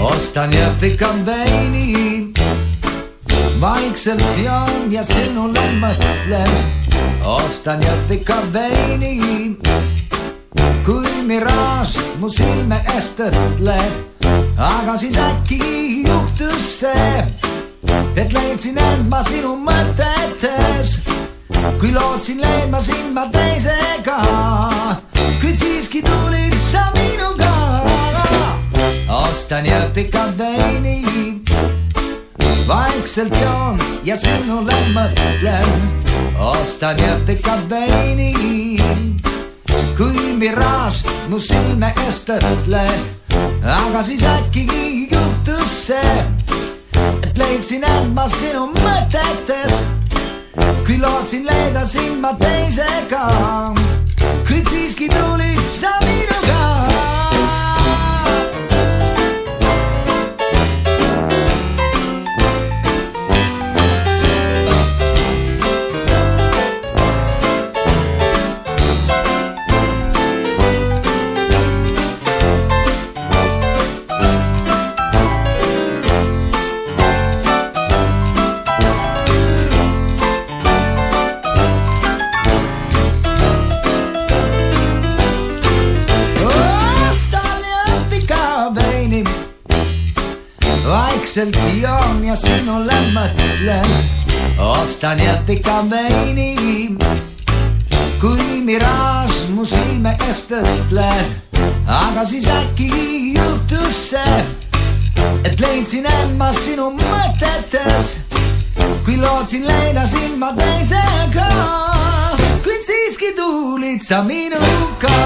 ostan jõhvikan veini, vaikselt joon ja sinule mõtlen. Ostan jõhvikan veini, kui miraaž mu silme eest õtleb. Aga siis äkki juhtus see, et leidsin end ma sinu mõtetes. Kui lootsin leidma sind ma teisega, kuid siiski tulid sa minuga. Ostan jõhvikan veini, vaikselt joon ja sinule mõtlen. Ostan jõhvikan veini, kui miraaž mu silme eest õtleb. Aga siis äkki juhtus see, et leidsin end ma sinu mõtetes. Kui lootsin leida sind ma teisega, kuid siiski tulid sa minuga. Vaikselt joon ja sinule mõtlen. Ostan jõhvikan veini, kui miraaž mu silme eest õtleb. Aga siis äkki juhtus see, et leidsin end ma sinu mõtetes. Kui lootsin leida sind ma teisega, kuid siiski tulid sa minuga.